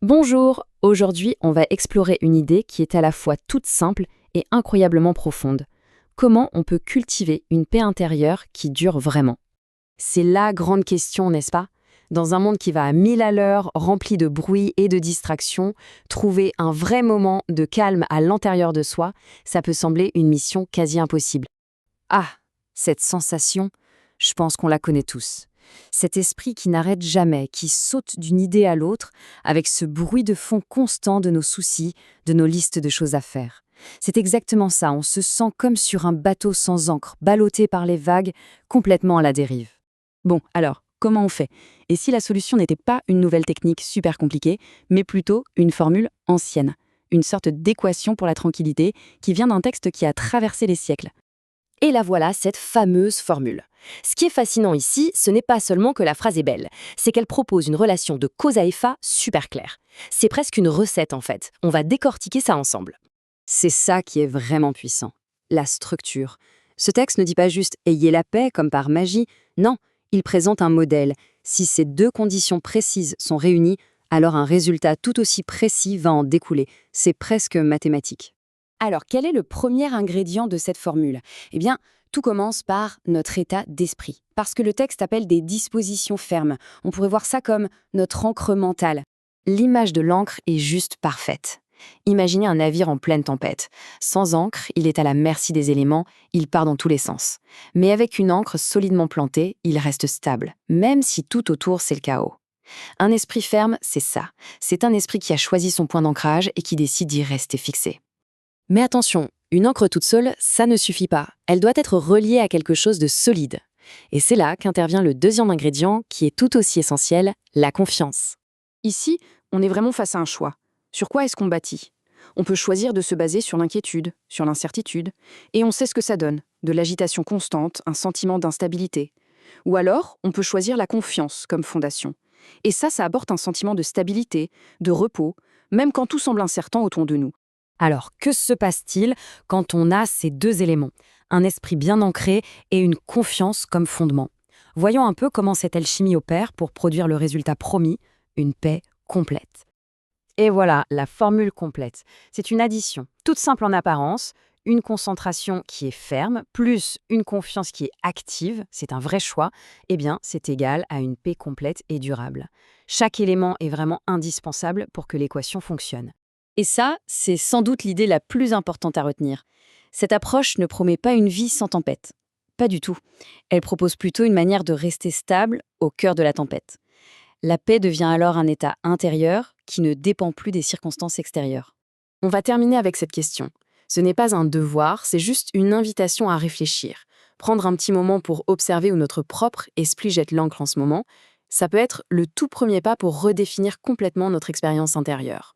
Bonjour, aujourd'hui on va explorer une idée qui est à la fois toute simple et incroyablement profonde. Comment on peut cultiver une paix intérieure qui dure vraiment? C'est la grande question, n'est-ce pas? Dans un monde qui va à 1000 à l'heure, rempli de bruit et de distractions, trouver un vrai moment de calme à l'intérieur de soi, ça peut sembler une mission quasi impossible. Ah, cette sensation, je pense qu'on la connaît tous. Cet esprit qui n'arrête jamais, qui saute d'une idée à l'autre, avec ce bruit de fond constant de nos soucis, de nos listes de choses à faire. C'est exactement ça, on se sent comme sur un bateau sans ancre, ballotté par les vagues, complètement à la dérive. Bon, alors, comment on fait? Et si la solution n'était pas une nouvelle technique super compliquée, mais plutôt une formule ancienne, une sorte d'équation pour la tranquillité qui vient d'un texte qui a traversé les siècles? Et la voilà, cette fameuse formule. Ce qui est fascinant ici, ce n'est pas seulement que la phrase est belle, c'est qu'elle propose une relation de cause à effet super claire. C'est presque une recette en fait, on va décortiquer ça ensemble. C'est ça qui est vraiment puissant. La structure. Ce texte ne dit pas juste « ayez la paix » comme par magie. Non, il présente un modèle. Si ces deux conditions précises sont réunies, alors un résultat tout aussi précis va en découler. C'est presque mathématique. Alors, quel est le premier ingrédient de cette formule? Eh bien, tout commence par notre état d'esprit. Parce que le texte appelle des dispositions fermes. On pourrait voir ça comme notre encre mentale. L'image de l'encre est juste parfaite. Imaginez un navire en pleine tempête. Sans encre, il est à la merci des éléments, il part dans tous les sens. Mais avec une encre solidement plantée, il reste stable, même si tout autour c'est le chaos. Un esprit ferme, c'est ça. C'est un esprit qui a choisi son point d'ancrage et qui décide d'y rester fixé. Mais attention, une encre toute seule, ça ne suffit pas. Elle doit être reliée à quelque chose de solide. Et c'est là qu'intervient le deuxième ingrédient qui est tout aussi essentiel, la confiance. Ici, on est vraiment face à un choix. Sur quoi est-ce qu'on bâtit? On peut choisir de se baser sur l'inquiétude, sur l'incertitude, et on sait ce que ça donne, de l'agitation constante, un sentiment d'instabilité. Ou alors, on peut choisir la confiance comme fondation. Et ça apporte un sentiment de stabilité, de repos, même quand tout semble incertain autour de nous. Alors, que se passe-t-il quand on a ces deux éléments, un esprit bien ancré et une confiance comme fondement? Voyons un peu comment cette alchimie opère pour produire le résultat promis, une paix complète. Et voilà, la formule complète. C'est une addition, toute simple en apparence, une concentration qui est ferme, plus une confiance qui est active, c'est un vrai choix, eh bien, c'est égal à une paix complète et durable. Chaque élément est vraiment indispensable pour que l'équation fonctionne. Et ça, c'est sans doute l'idée la plus importante à retenir. Cette approche ne promet pas une vie sans tempête. Pas du tout. Elle propose plutôt une manière de rester stable au cœur de la tempête. La paix devient alors un état intérieur qui ne dépend plus des circonstances extérieures. On va terminer avec cette question. Ce n'est pas un devoir, c'est juste une invitation à réfléchir. Prendre un petit moment pour observer où notre propre esprit jette l'encre en ce moment, ça peut être le tout premier pas pour redéfinir complètement notre expérience intérieure.